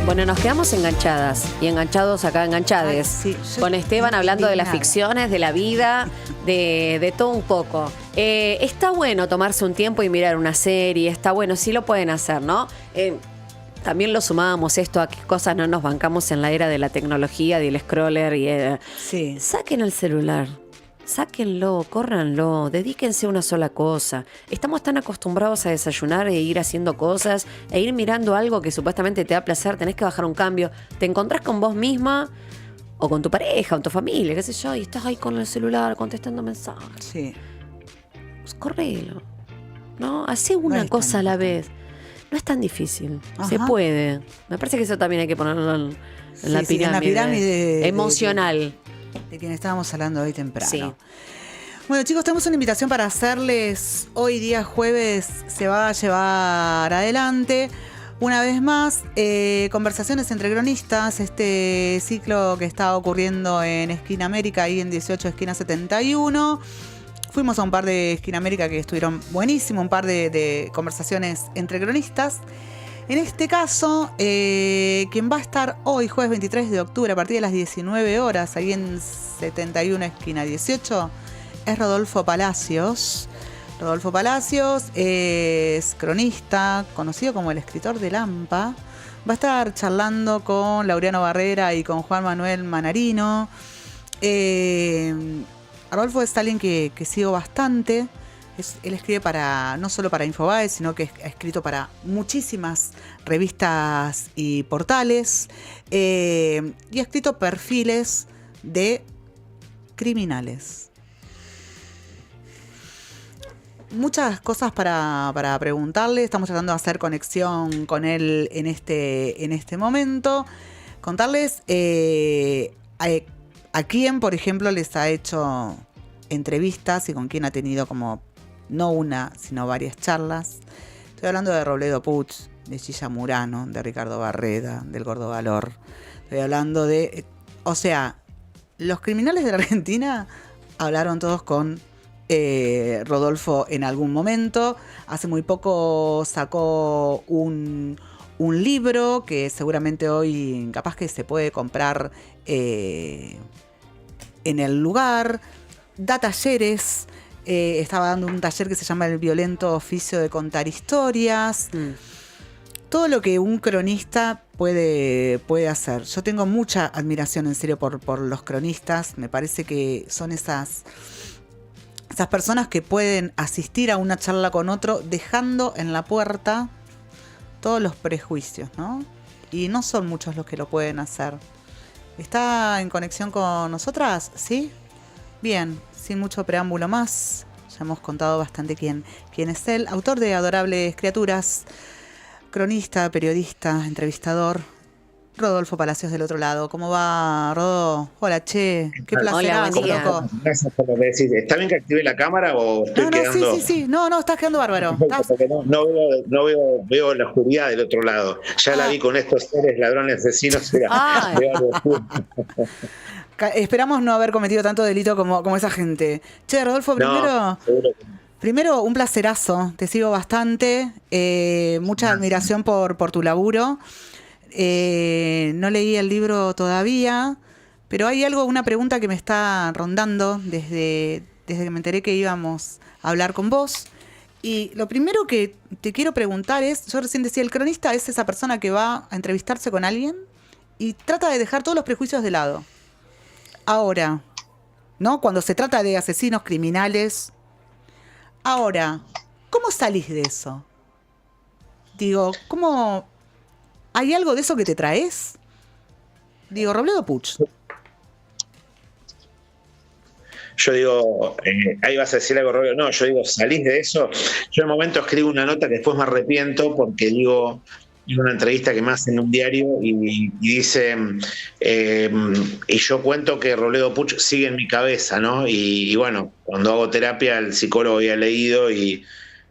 Bueno, nos quedamos enganchadas y enganchados acá, enganchades. Sí, con Esteban hablando de las indignada. ficciones, de la vida, de todo un poco. Está bueno tomarse un tiempo y mirar una serie, está bueno, sí lo pueden hacer, ¿no? También lo sumábamos esto a qué cosas no nos bancamos en la era de la tecnología, del scroller y Sí. saquen el celular. Sáquenlo, córranlo, dedíquense a una sola cosa. Estamos tan acostumbrados a desayunar e ir haciendo cosas, e ir mirando algo que supuestamente te da placer, tenés que bajar un cambio. Te encontrás con vos misma, o con tu pareja, o con tu familia, qué sé yo, y estás ahí con el celular contestando mensajes. Sí. Pues correlo, ¿no? Hacé una es cosa tan a la difícil. vez. No es tan difícil, Ajá. se puede. Me parece que eso también hay que ponerlo en la Sí, en la pirámide, pirámide emocional. De quien estábamos hablando hoy temprano. Sí. Bueno, chicos, tenemos una invitación para hacerles. Hoy día jueves se va a llevar adelante una vez más Conversaciones entre cronistas, este ciclo que está ocurriendo en Esquina América, ahí en 18 Esquina 71. Fuimos a un par de Esquina América que estuvieron buenísimo, un par de conversaciones entre cronistas. En este caso, quien va a estar hoy, jueves 23 de octubre, a partir de las 19 horas, ahí en 71 Esquina 18, es Rodolfo Palacios. Rodolfo Palacios es cronista, conocido como el escritor de Lampa. Va a estar charlando con Laureano Barrera y con Juan Manuel Manarino. Rodolfo es alguien que sigo bastante. Él escribe no solo para Infobae, sino que ha escrito para muchísimas revistas y portales. Y ha escrito perfiles de criminales. Muchas cosas para preguntarle. Estamos tratando de hacer conexión con él en este momento. Contarles a quién, por ejemplo, les ha hecho entrevistas y con quién ha tenido como no una, sino varias charlas. Estoy hablando de Robledo Puch, de Gilla Murano, de Ricardo Barreda, del Gordo Valor. Estoy hablando de... O sea, los criminales de la Argentina hablaron todos con Rodolfo en algún momento. Hace muy poco sacó un libro que seguramente hoy capaz que se puede comprar en el lugar. Da talleres. Estaba dando un taller que se llama El violento oficio de contar historias. Todo lo que un cronista puede hacer. Yo tengo mucha admiración, en serio, por los cronistas. Me parece que son esas personas que pueden asistir a una charla con otro dejando en la puerta todos los prejuicios, ¿no? Y no son muchos los que lo pueden hacer. ¿Está en conexión con nosotras? ¿Sí? Bien, sin mucho preámbulo más, ya hemos contado bastante quién es él. Autor de Adorables Criaturas, cronista, periodista, entrevistador. Rodolfo Palacios del otro lado. ¿Cómo va, Rodo? Hola, che. Qué placer. Hola, buen día. Loco. Gracias por lo que decís. ¿Está bien que active la cámara o estoy quedando...? Sí. No, estás quedando bárbaro. No veo la oscuridad del otro lado. Ya la vi con estos seres ladrones asesinos. Esperamos no haber cometido tanto delito como esa gente. Che, Rodolfo, primero un placerazo. Te sigo bastante. Mucha admiración por tu laburo. No leí el libro todavía, pero hay una pregunta que me está rondando desde que me enteré que íbamos a hablar con vos. Y lo primero que te quiero preguntar es, yo recién decía, el cronista es esa persona que va a entrevistarse con alguien y trata de dejar todos los prejuicios de lado. Ahora, ¿no? Cuando se trata de asesinos criminales. Ahora, ¿cómo salís de eso? Digo, ¿cómo... ¿Hay algo de eso que te traes? Digo, Robledo Puch. Yo digo, ahí vas a decir algo, Robledo. No, yo digo, salís de eso. Yo en el momento escribo una nota que después me arrepiento porque digo, en una entrevista que me hacen en un diario y dice, y yo cuento que Robledo Puch sigue en mi cabeza, ¿no? Y bueno, cuando hago terapia el psicólogo había leído y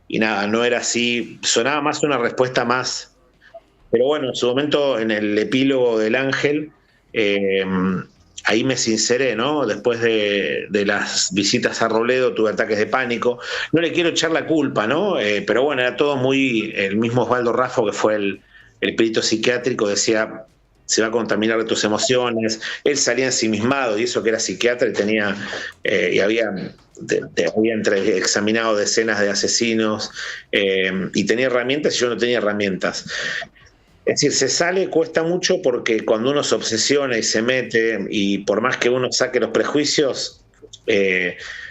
nada, no era así. Sonaba más una respuesta más... Pero bueno, en su momento, en el epílogo del Ángel, ahí me sinceré, ¿no? Después de las visitas a Robledo tuve ataques de pánico. No le quiero echar la culpa, ¿no? Pero bueno, era todo muy... El mismo Osvaldo Raffo, que fue el perito psiquiátrico decía, se va a contaminar de tus emociones. Él salía ensimismado, y eso que era psiquiatra y tenía, y había examinado decenas de asesinos, y tenía herramientas y yo no tenía herramientas. Es decir, se sale, cuesta mucho porque cuando uno se obsesiona y se mete, y por más que uno saque los prejuicios,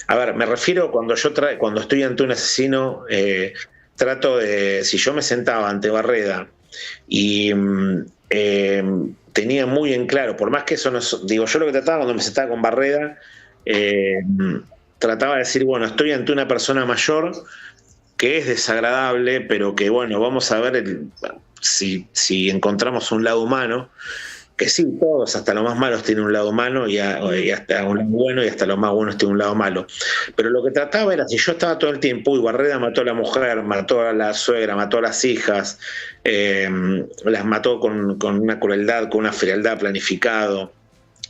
a ver, me refiero cuando estoy ante un asesino, trato de, si yo me sentaba ante Barreda y tenía muy en claro, por más que eso no, digo, yo lo que trataba cuando me sentaba con Barreda, trataba de decir, bueno, estoy ante una persona mayor que es desagradable, pero que bueno, vamos a ver si encontramos un lado humano, que sí, todos, hasta los más malos tienen un lado humano y hasta un lado bueno, y hasta los más buenos tienen un lado malo. Pero lo que trataba era, si yo estaba todo el tiempo, y Barreda mató a la mujer, mató a la suegra, mató a las hijas, las mató con una crueldad, con una frialdad planificado.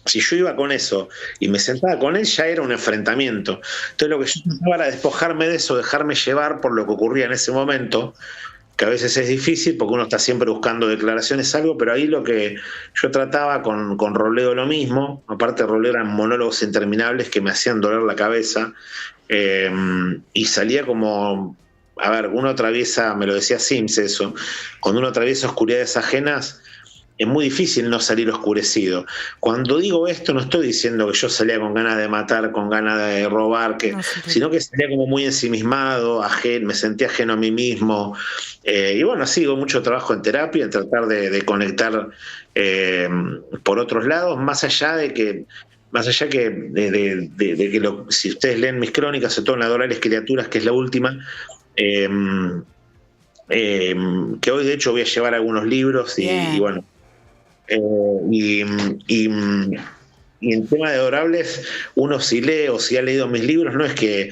Si yo iba con eso y me sentaba con él, ya era un enfrentamiento. Entonces lo que yo trataba era despojarme de eso, dejarme llevar por lo que ocurría en ese momento, que a veces es difícil porque uno está siempre buscando declaraciones, algo, pero ahí lo que yo trataba con Robledo lo mismo. Aparte, Robledo eran monólogos interminables que me hacían doler la cabeza, y salía como, a ver, uno atraviesa, me lo decía Sims eso, cuando uno atraviesa oscuridades ajenas, es muy difícil no salir oscurecido. Cuando digo esto, no estoy diciendo que yo salía con ganas de matar, con ganas de robar, sino que salía como muy ensimismado, me sentía ajeno a mí mismo. Y bueno, sigo mucho trabajo en terapia, en tratar de conectar por otros lados, más allá que si ustedes leen mis crónicas, sobre todo en Adorables Criaturas, que es la última, que hoy de hecho voy a llevar algunos libros y bueno. Y en tema de Adorables, uno si lee o si ha leído mis libros, no es que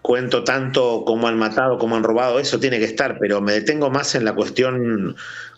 cuento tanto cómo han matado, cómo han robado, eso tiene que estar, pero me detengo más en la cuestión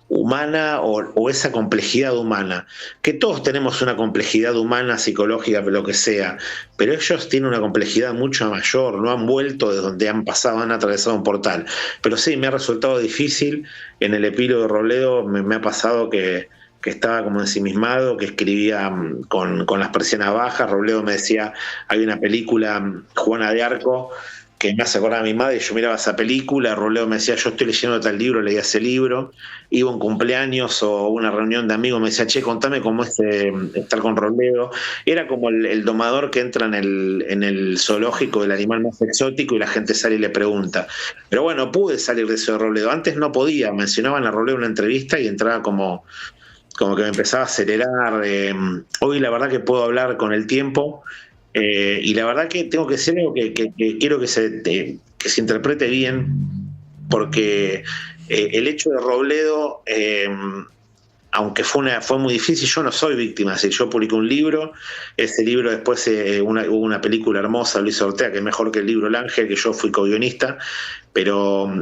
humana o esa complejidad humana, que todos tenemos una complejidad humana, psicológica, lo que sea, pero ellos tienen una complejidad mucho mayor, no han vuelto de donde han pasado, han atravesado un portal. Pero sí, me ha resultado difícil. En el epílogo de Robledo me ha pasado que estaba como ensimismado, que escribía con las persianas bajas. Robledo me decía, hay una película, Juana de Arco, que me hace acordar a mi madre, y yo miraba esa película. Robledo me decía, yo estoy leyendo tal libro, leía ese libro. Iba a un cumpleaños o una reunión de amigos, me decía, che, contame cómo es estar con Robledo. Era como el domador que entra en el zoológico del animal más exótico y la gente sale y le pregunta. Pero bueno, pude salir de eso de Robledo. Antes no podía, mencionaban a Robledo en una entrevista y entraba como que me empezaba a acelerar. Hoy la verdad que puedo hablar con el tiempo, y la verdad que tengo que decir algo que quiero que se interprete bien, porque el hecho de Robledo, aunque fue muy difícil, yo no soy víctima. Es decir, yo publiqué un libro, ese libro después hubo una película hermosa, Luis Ortega, que es mejor que el libro El Ángel, que yo fui co-guionista, pero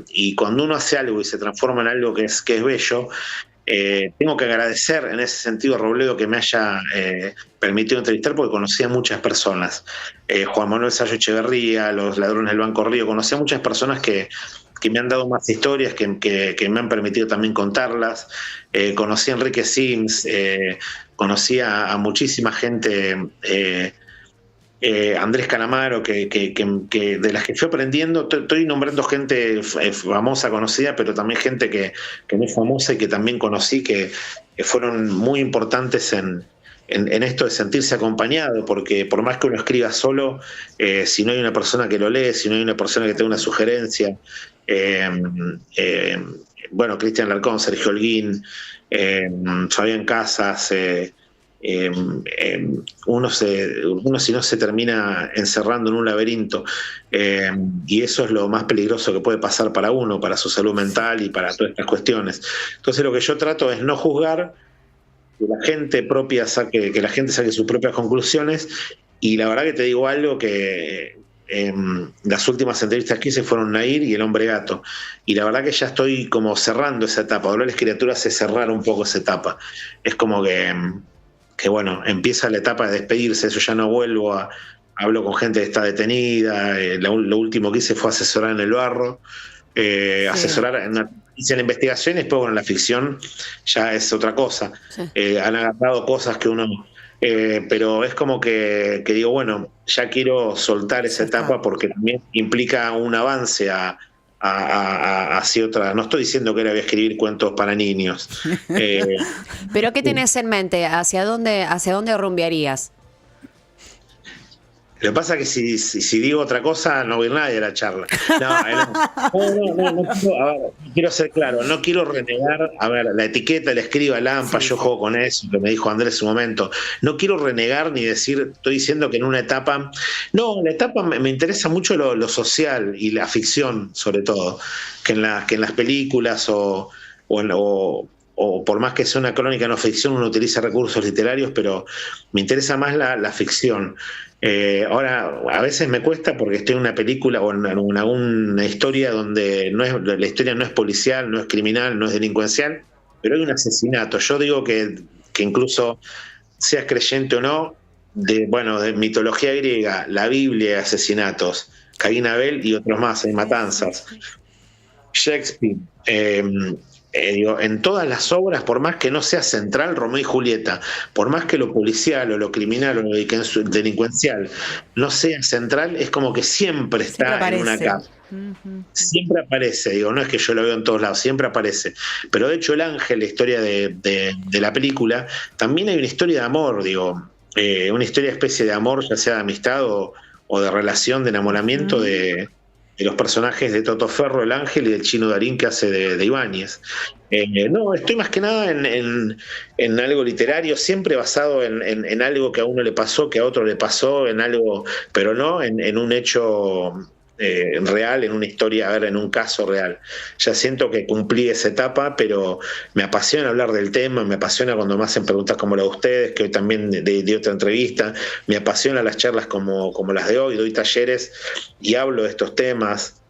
y cuando uno hace algo y se transforma en algo que es bello, tengo que agradecer en ese sentido a Robledo que me haya permitido entrevistar, porque conocí a muchas personas. Juan Manuel Sayo Echeverría, los ladrones del Banco Río, conocí a muchas personas que me han dado más historias, que me han permitido también contarlas. Conocí a Enrique Sims, conocí a muchísima gente, Andrés Calamaro, que de las que fui aprendiendo. Estoy nombrando gente famosa, conocida, pero también gente que no es famosa y que también conocí, que fueron muy importantes en esto de sentirse acompañado, porque por más que uno escriba solo, si no hay una persona que lo lee, si no hay una persona que te dé una sugerencia, bueno, Cristian Larcón, Sergio Holguín, Fabián Casas, uno si no se termina encerrando en un laberinto, y eso es lo más peligroso que puede pasar para uno, para su salud mental y para todas estas cuestiones. Entonces lo que yo trato es no juzgar, que la gente saque sus propias conclusiones. Y la verdad que te digo algo, que las últimas entrevistas que hice fueron Nair y El Hombre Gato, y la verdad que ya estoy como cerrando esa etapa. Adorables Criaturas es cerrar un poco esa etapa. Es como que bueno, empieza la etapa de despedirse. Eso ya no vuelvo hablo con gente que está detenida. Lo último que hice fue asesorar en El Barro, asesorar en la investigación, y después, bueno, la ficción ya es otra cosa. Sí. Han agarrado cosas que uno... pero es como que digo, bueno, ya quiero soltar esa etapa porque también implica un avance hacia otra. No estoy diciendo que ahora voy a escribir cuentos para niños. ¿Pero qué tenés en mente? ¿Hacia dónde rumbearías? Lo que pasa es que si digo otra cosa, no va a ir nadie a la charla. No, quiero ser claro, no quiero renegar. A ver, la etiqueta la escriba Lampa, yo juego con eso, que me dijo Andrés en su momento. No quiero renegar ni decir, estoy diciendo que en una etapa. No, la etapa me interesa mucho lo social y la ficción, sobre todo, que en las películas o por más que sea una crónica no ficción, uno utiliza recursos literarios, pero me interesa más la ficción. Ahora, a veces me cuesta porque estoy en una película o en una historia donde la historia no es policial, no es criminal, no es delincuencial, pero hay un asesinato. Yo digo que incluso seas creyente o no, de mitología griega, la Biblia, hay asesinatos, Caín y Abel y otros más, hay matanzas. Shakespeare, en todas las obras, por más que no sea central Romeo y Julieta, por más que lo policial o lo criminal o lo delincuencial no sea central, es como que siempre está en una capa. Siempre aparece, no es que yo lo veo en todos lados, siempre aparece. Pero de hecho el ángel, la historia de la película, también hay una historia de amor, una historia especie de amor, ya sea de amistad o de relación, de enamoramiento de los personajes de Toto Ferro, el ángel, y del Chino Darín, que hace de Ibáñez. No, estoy más que nada en algo literario, siempre basado en algo que a uno le pasó, que a otro le pasó, en algo, pero no en un hecho real, en una historia, en un caso real. Ya siento que cumplí esa etapa, pero me apasiona hablar del tema, me apasiona cuando me hacen preguntas como la de ustedes, que hoy también de otra entrevista, me apasiona las charlas como las de hoy, doy talleres y hablo de estos temas.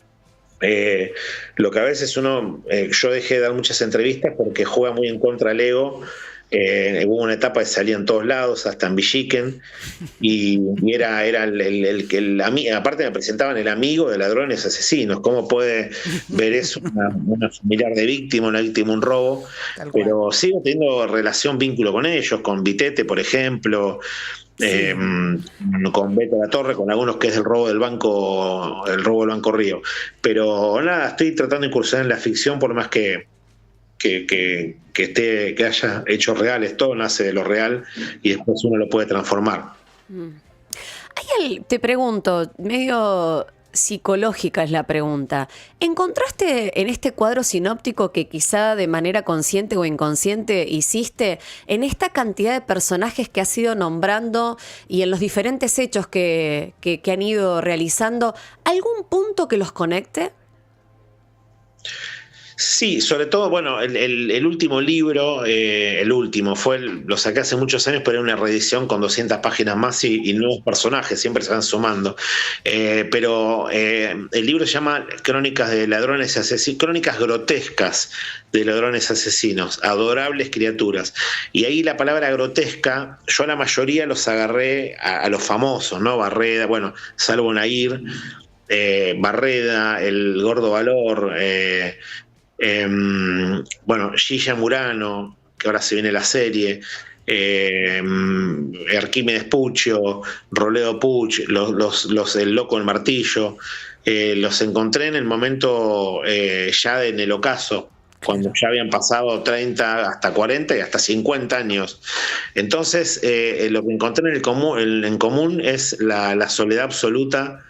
Lo que a veces yo dejé de dar muchas entrevistas porque juega muy en contra el ego. Hubo una etapa que salía en todos lados, hasta en Villiquen, y era el que aparte me presentaban el amigo de ladrones asesinos. ¿Cómo puede ver eso una familiar de víctima, una víctima, un robo? Pero sigo teniendo vínculo con ellos, con Vitete, por ejemplo, con Beto La Torre, con algunos que es el robo del Banco Río. Pero nada, estoy tratando de incursionar en la ficción, por más que haya hechos reales. Todo nace de lo real y después uno lo puede transformar. Te pregunto, medio psicológica es la pregunta. ¿Encontraste en este cuadro sinóptico que quizá de manera consciente o inconsciente hiciste, en esta cantidad de personajes que has ido nombrando y en los diferentes hechos que han ido realizando, algún punto que los conecte? Sí, sobre todo, el último libro, lo saqué hace muchos años, pero era una reedición con 200 páginas más y nuevos personajes, siempre se van sumando. Pero el libro se llama Crónicas de Ladrones y Asesinos, Crónicas Grotescas de Ladrones Asesinos, Adorables Criaturas. Y ahí la palabra grotesca, yo a la mayoría los agarré a los famosos, ¿no? Barreda, Salvo Nair, Barreda, el Gordo Valor, Gilla Murano, que ahora se viene la serie, Arquímedes Puccio, Robledo Puch, el Loco del Martillo, los encontré en el momento ya en el ocaso, cuando ya habían pasado 30 hasta 40 y hasta 50 años. Entonces lo que encontré en común es la soledad absoluta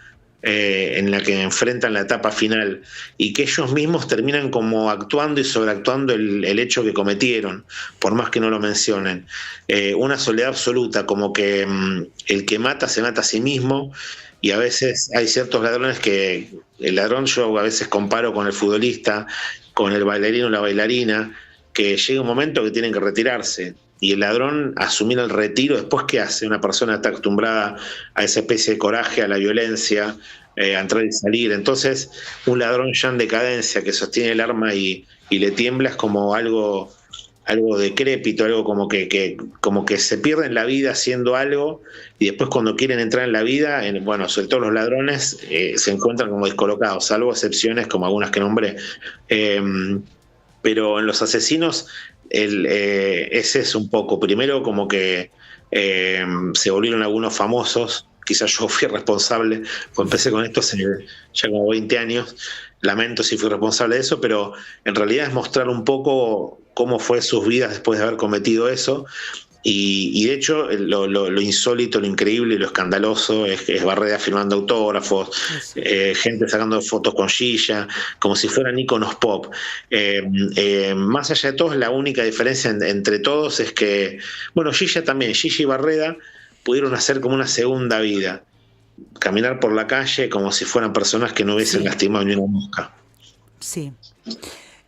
en la que enfrentan la etapa final, y que ellos mismos terminan como actuando y sobreactuando el hecho que cometieron, por más que no lo mencionen. Una soledad absoluta, como que el que mata se mata a sí mismo, y a veces hay ciertos ladrones que el ladrón yo a veces comparo con el futbolista, con el bailarino o la bailarina, que llega un momento que tienen que retirarse. Y el ladrón asumir el retiro, después ¿qué hace? Una persona está acostumbrada a esa especie de coraje, a la violencia, a entrar y salir. Entonces, un ladrón ya en decadencia que sostiene el arma y le tiembla es como algo algo decrépito, algo como que se pierden la vida haciendo algo y después cuando quieren entrar en la vida, bueno, sobre todo los ladrones, se encuentran como descolocados, salvo excepciones como algunas que nombré. Pero en los asesinos ese es un poco, primero como que se volvieron algunos famosos, quizás yo fui responsable, pues empecé con esto hace ya como 20 años, lamento si fui responsable de eso, pero en realidad es mostrar un poco cómo fue sus vidas después de haber cometido eso. Y de hecho lo insólito, lo increíble, lo escandaloso es Barreda firmando autógrafos, gente sacando fotos con Gilla, como si fueran íconos pop. Más allá de todo, la única diferencia entre todos es que, bueno, Gilla y Barreda pudieron hacer como una segunda vida, caminar por la calle como si fueran personas que no hubiesen lastimado ni una mosca. Sí.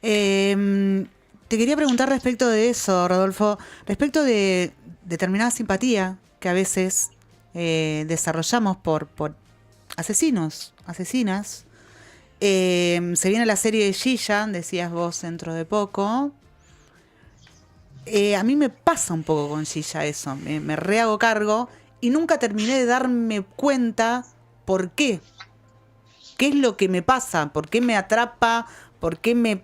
Te quería preguntar respecto de eso, Rodolfo, respecto de determinada simpatía que a veces desarrollamos por asesinos, asesinas. Se viene la serie de Gilla, decías vos dentro de poco. A mí me pasa un poco con Gilla eso, me rehago cargo y nunca terminé de darme cuenta por qué. ¿Qué es lo que me pasa? ¿Por qué me atrapa? ¿Por qué me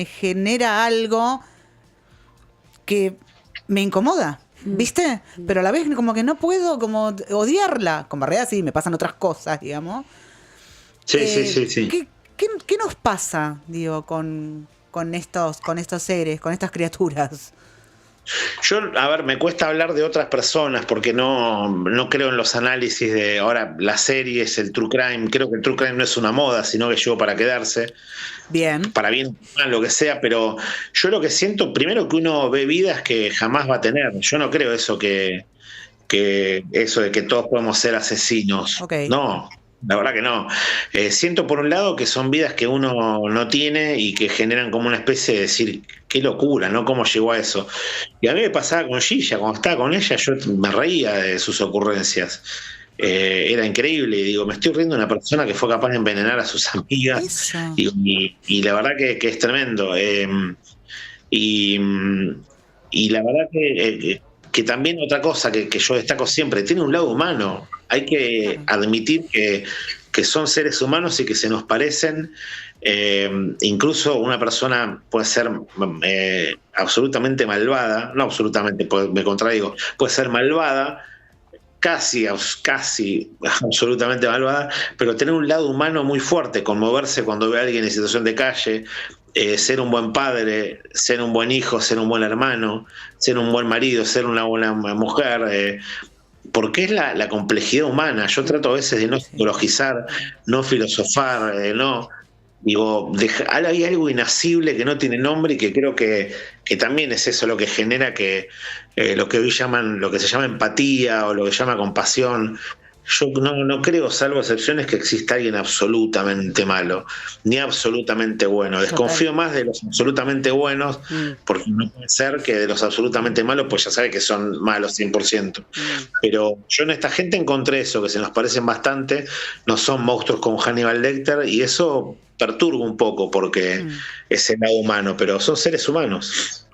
genera algo que me incomoda? ¿Viste? Pero a la vez como que no puedo como odiarla. Con Barreda sí, me pasan otras cosas, digamos. Sí. ¿Qué nos pasa, digo, con estos seres, con estas criaturas? Yo, a ver, me cuesta hablar de otras personas porque no creo en los análisis de ahora las series, el true crime. Creo que el true crime no es una moda, sino que llegó para quedarse. Bien. Para bien, mal, lo que sea, pero yo lo que siento, primero que uno ve vidas que jamás va a tener. Yo no creo eso que eso de que todos podemos ser asesinos. Okay. No. La verdad que no. Siento por un lado que son vidas que uno no tiene y que generan como una especie de decir, qué locura, ¿no? ¿Cómo llegó a eso? Y a mí me pasaba con Gilla, cuando estaba con ella yo me reía de sus ocurrencias. Era increíble, y digo, me estoy riendo de una persona que fue capaz de envenenar a sus amigas y la verdad que es tremendo. Y la verdad que también otra cosa que yo destaco siempre, tiene un lado humano. Hay que admitir que son seres humanos y que se nos parecen. Incluso una persona puede ser absolutamente malvada, no absolutamente, me contradigo, puede ser malvada, casi absolutamente malvada, pero tener un lado humano muy fuerte, conmoverse cuando ve a alguien en situación de calle, ser un buen padre, ser un buen hijo, ser un buen hermano, ser un buen marido, ser una buena mujer, porque es la complejidad humana. Yo trato a veces de no psicologizar, no filosofar, no. Digo, hay algo inasible que no tiene nombre y que creo que también es eso lo que genera que lo que hoy llaman, lo que se llama empatía o lo que se llama compasión. Yo no creo, salvo excepciones, que exista alguien absolutamente malo, ni absolutamente bueno. Desconfío más de los absolutamente buenos, porque no puede ser que de los absolutamente malos, pues ya sabe que son malos 100%. Pero yo en esta gente encontré eso, que se nos parecen bastante, no son monstruos como Hannibal Lecter, y eso perturba un poco, porque es el lado humano, pero son seres humanos.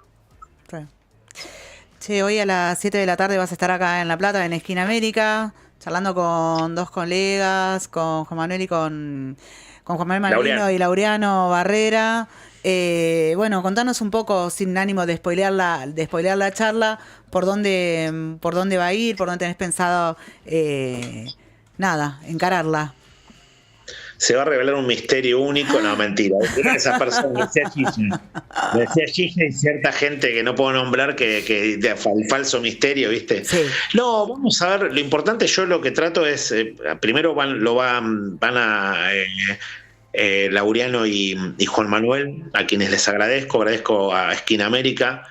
Che, hoy a las 7 de la tarde vas a estar acá en La Plata, en Esquina América, charlando con dos colegas, con Juan Manuel y con Juan Manuel Malvino y Laureano Barrera. Bueno, contanos un poco, sin ánimo de spoilear la charla, por dónde va a ir, por dónde tenés pensado encararla. Se va a revelar un misterio único, no, mentira. Esa persona me decía Gilla y cierta gente que no puedo nombrar que el falso misterio, ¿viste? Sí. No, vamos a ver, lo importante, yo lo que trato es, primero van a Laureano y Juan Manuel, a quienes les agradezco a Esquina América.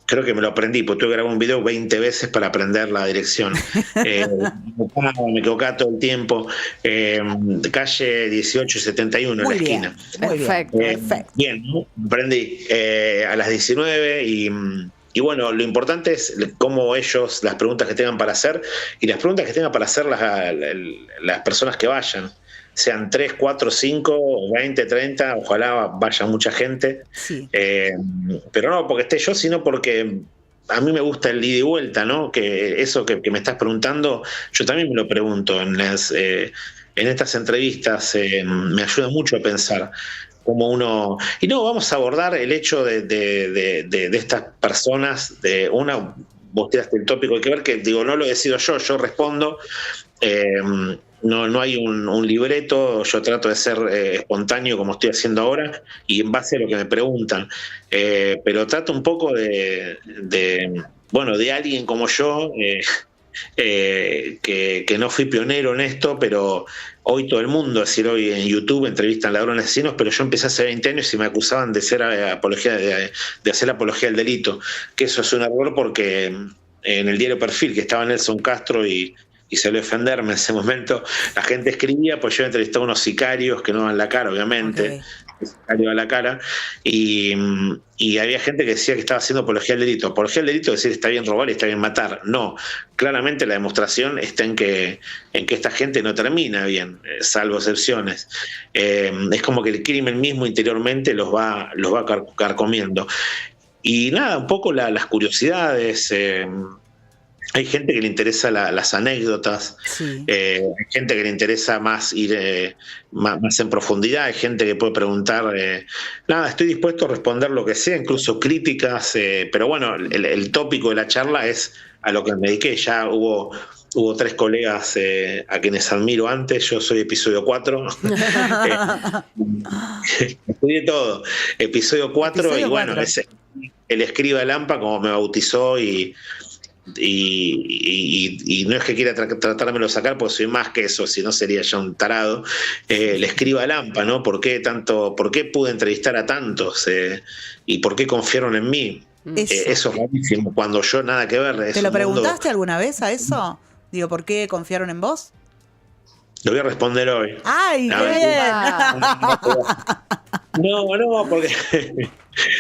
Creo que me lo aprendí, porque tuve que grabar un video 20 veces para aprender la dirección. Me equivocaba todo el tiempo. Calle 18 y 71 en la esquina. Perfecto. Bien, ¿no? Aprendí a las 19 y bueno, lo importante es cómo ellos, las preguntas que tengan para hacer y las preguntas que tengan para hacer las personas que vayan. sean 3, 4, 5, 20, 30, ojalá vaya mucha gente. Sí. Pero no porque esté yo, sino porque a mí me gusta el ida y vuelta, ¿no? Que eso que me estás preguntando, yo también me lo pregunto en estas entrevistas, me ayuda mucho a pensar cómo uno... Y no, vamos a abordar el hecho de estas personas, vos tiraste el tópico, hay que ver que, digo, no lo decido yo respondo, no hay un libreto, yo trato de ser espontáneo como estoy haciendo ahora y en base a lo que me preguntan, pero trato un poco de alguien como yo, que no fui pionero en esto, pero hoy todo el mundo, es decir, hoy en YouTube entrevistan ladrones asesinos, pero yo empecé hace 20 años y me acusaban de ser de hacer apología del delito, que eso es un error porque en el diario Perfil, que estaba Nelson Castro y salió a defenderme en ese momento, la gente escribía, pues yo entrevistaba a unos sicarios que no dan la cara, obviamente, sicario a la cara, y había gente que decía que estaba haciendo apología al delito. Apología al delito es decir, está bien robar y está bien matar. No, claramente la demostración está en que esta gente no termina bien, salvo excepciones. Es como que el crimen mismo interiormente los va carcomiendo. Y nada, un poco las curiosidades... Hay gente que le interesa las anécdotas, sí. Hay gente que le interesa más ir más en profundidad, hay gente que puede preguntar, nada, estoy dispuesto a responder lo que sea, incluso críticas, pero bueno, el tópico de la charla es a lo que me dediqué. Ya hubo 3 colegas a quienes admiro antes, yo soy episodio 4, estudié todo, episodio 4 y bueno, el escriba de Lampa como me bautizó y no es que quiera tratármelo de sacar porque soy más que eso, si no sería yo un tarado. Le escribo a Lampa, ¿no? ¿Por qué pude entrevistar a tantos? ¿Y por qué confiaron en mí? Eso es rarísimo, cuando yo nada que ver. ¿Te lo preguntaste alguna vez a eso? Digo, ¿por qué confiaron en vos? Lo voy a responder hoy. ¡Ay, qué bien! No, porque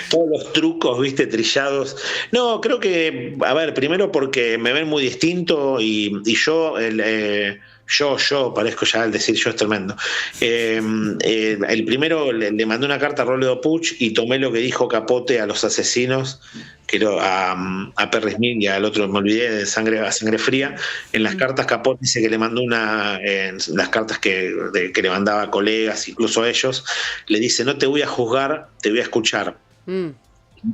todos los trucos, viste, trillados. No, creo que, a ver, primero porque me ven muy distinto y yo, parezco ya al decir yo es tremendo. El primero le mandé una carta a Robledo Puch y tomé lo que dijo Capote a los asesinos, que a Perry Smith y al otro, me olvidé, de Sangre Fría. En las cartas Capote dice que le mandó en las cartas que le mandaba a colegas, incluso a ellos, le dice: no te voy a juzgar, te voy a escuchar.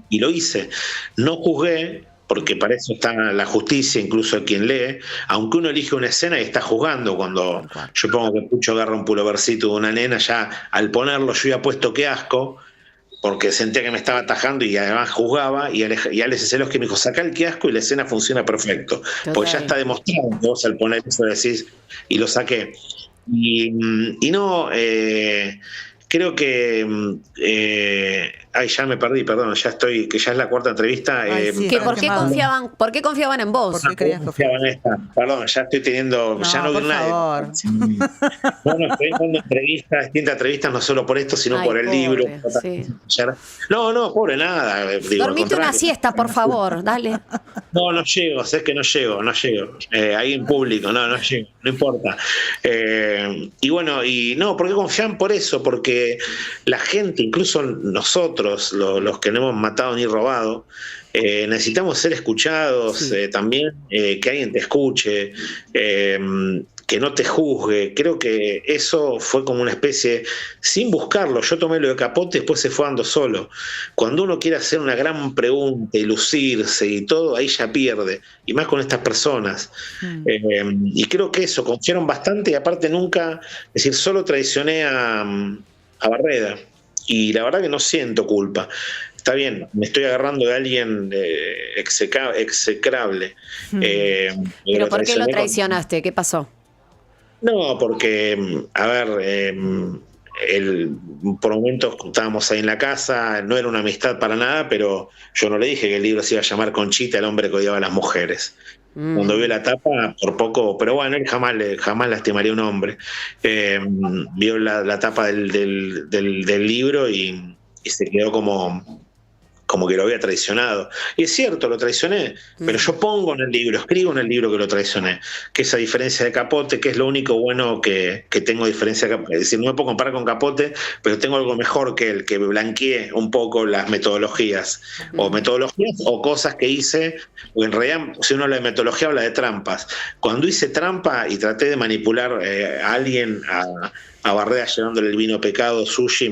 Y lo hice. No juzgué, porque para eso está la justicia, incluso quien lee, aunque uno elige una escena y está juzgando. Cuando yo pongo que Pucho agarra un pulovercito de una nena, ya al ponerlo yo había puesto qué asco, porque sentía que me estaba atajando y además juzgaba, y Alex Celos que me dijo: saca el qué asco y la escena funciona perfecto. Total. Porque ya está demostrado que vos al poner eso decís, y lo saqué. Y no... creo que ya me perdí, perdón, que ya es la 4ª entrevista. ¿Por qué confiaban en vos? ¿Por qué confiaban en esta? Perdón, ya estoy teniendo, ya no vi nada. Bueno, estoy dando distintas entrevistas, no solo por esto, sino por el libro. Sí. No, pobre nada. Dormite una siesta, por favor, dale. No llego, es que no llego. Ahí en público, no llego, no importa. Y bueno, ¿por qué confían? Por eso, porque la gente, incluso nosotros, los que no hemos matado ni robado, necesitamos ser escuchados, sí. También que alguien te escuche, que no te juzgue. Creo que eso fue como una especie, sin buscarlo, yo tomé lo de Capote, después se fue dando solo. Cuando uno quiere hacer una gran pregunta y lucirse y todo, ahí ya pierde, y más con estas personas. Y creo que eso, confiaron bastante, y aparte nunca, es decir, solo traicioné a Barreda, y la verdad que no siento culpa. Está bien, me estoy agarrando de alguien execrable. ¿Pero por qué lo traicionaste? ¿Qué pasó? No, porque, a ver, por momentos estábamos ahí en la casa, no era una amistad para nada, pero yo no le dije que el libro se iba a llamar Conchita, el hombre que odiaba a las mujeres. Cuando vio la tapa, por poco, pero bueno, él jamás lastimaría a un hombre. Vio la tapa del libro y se quedó como como que lo había traicionado. Y es cierto, lo traicioné, pero yo pongo en el libro, escribo en el libro que lo traicioné, que esa diferencia de Capote, que es lo único bueno que tengo diferencia, es decir, no me puedo comparar con Capote, pero tengo algo mejor que él, que blanqueé un poco las metodologías, o cosas que hice, o en realidad, si uno habla de metodología, habla de trampas. Cuando hice trampa y traté de manipular a alguien, a Barreda llevándole el vino pecado, sushi,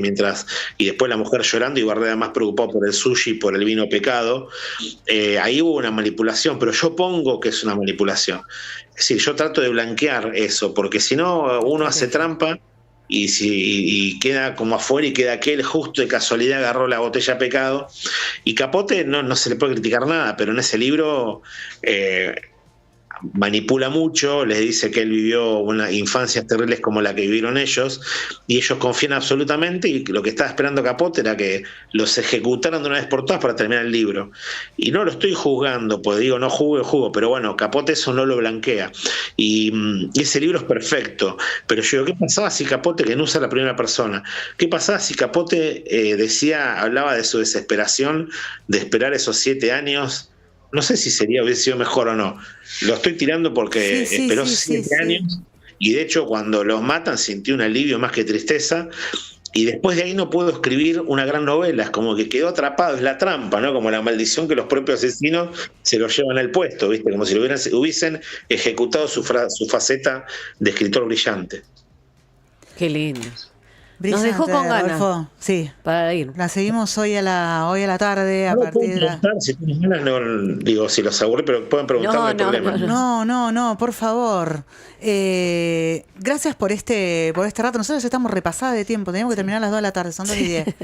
y después la mujer llorando y Barreda más preocupado por el sushi y por el vino pecado, ahí hubo una manipulación, pero yo pongo que es una manipulación. Es decir, yo trato de blanquear eso, porque si no, uno hace trampa y queda como afuera y queda aquel justo de casualidad agarró la botella pecado. Y Capote no se le puede criticar nada, pero en ese libro manipula mucho, les dice que él vivió unas infancias terribles como la que vivieron ellos, y ellos confían absolutamente, y lo que estaba esperando Capote era que los ejecutaran de una vez por todas para terminar el libro. Y no lo estoy juzgando, pues digo, no jugo, pero bueno, Capote eso no lo blanquea. Y ese libro es perfecto, pero yo digo, ¿qué pasaba si Capote, que no usa la primera persona, qué pasaba si Capote hablaba de su desesperación de esperar esos 7 años? No sé si hubiese sido mejor o no. Lo estoy tirando porque esperó 7 años y de hecho cuando los matan sintió un alivio más que tristeza, y después de ahí no puedo escribir una gran novela. Es como que quedó atrapado, es la trampa, ¿no? Como la maldición que los propios asesinos se lo llevan al puesto, ¿viste? Como si hubiesen ejecutado su faceta de escritor brillante. Qué lindo. Brillante, nos dejó con ganas. Rodolfo. Sí. Para ir. La seguimos hoy a la tarde a partir de la... Si tienes ganas, no, digo, si los aburrí, pero pueden preguntar, no hay problema. No, por favor. Gracias por este rato. Nosotros estamos repasados de tiempo. Tenemos que terminar a las 2 de la tarde, son 2:10.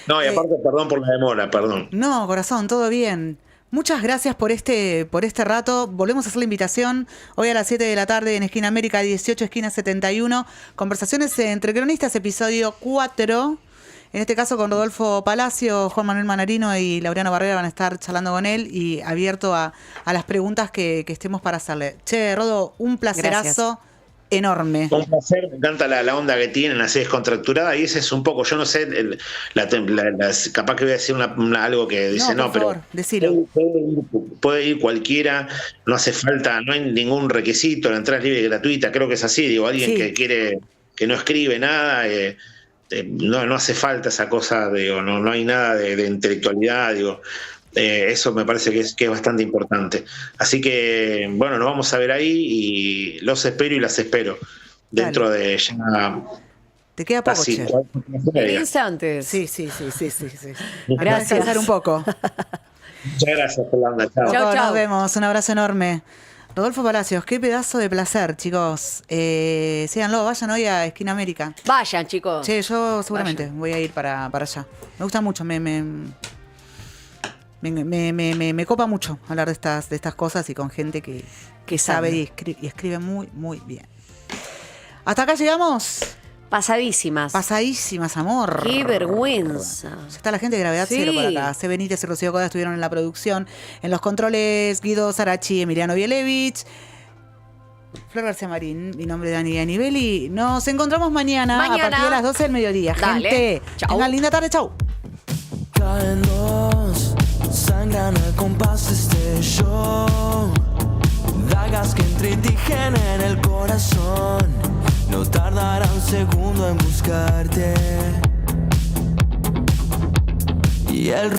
No, y aparte, perdón por la demora, perdón. No, corazón, todo bien. Muchas gracias por este rato. Volvemos a hacer la invitación hoy a las 7 de la tarde en Esquina América 18, esquina 71. Conversaciones entre cronistas, episodio 4. En este caso con Rodolfo Palacio, Juan Manuel Manarino y Laureano Barrera van a estar charlando con él y abierto a las preguntas que estemos para hacerle. Che, Rodo, un placerazo. Gracias. Enorme. Un placer, me encanta la onda que tienen, así descontracturada, y ese es un poco, yo no sé, capaz que voy a decir algo que dice, no, pero favor, decilo. Puede ir cualquiera, no hace falta, no hay ningún requisito, la entrada es libre y gratuita, creo que es así, digo, alguien que quiere, que no escribe nada, no hace falta esa cosa, digo, no hay nada de intelectualidad, digo. Eso me parece que es bastante importante. Así que, bueno, nos vamos a ver ahí y los espero y las espero. Dentro de ya... Te queda poco, casi 4 instantes. Sí. Gracias. Descansar un poco. Muchas gracias, Fernanda. Chao. Nos vemos. Un abrazo enorme. Rodolfo Palacios, qué pedazo de placer, chicos. Síganlo, vayan hoy a Esquina América. Vayan, chicos. Sí, yo seguramente voy a ir para allá. Me gusta mucho, me copa mucho hablar de estas cosas y con gente que sabe y escribe muy, muy bien. Hasta acá llegamos. Pasadísimas, amor. Qué vergüenza. Ya está la gente de Gravedad Cero por acá. C. Benítez y Rocío Coda estuvieron en la producción. En los controles, Guido Sarachi, Emiliano Bielevich, Flor García Marín. Mi nombre es Dani Ganivelli. Nos encontramos mañana a partir de las 12 del mediodía. Dale. Gente, tengan linda tarde. Chau. Caen dos, sangran al compás de este show. Dagas que entritijen en el corazón. No tardará un segundo en buscarte. Y el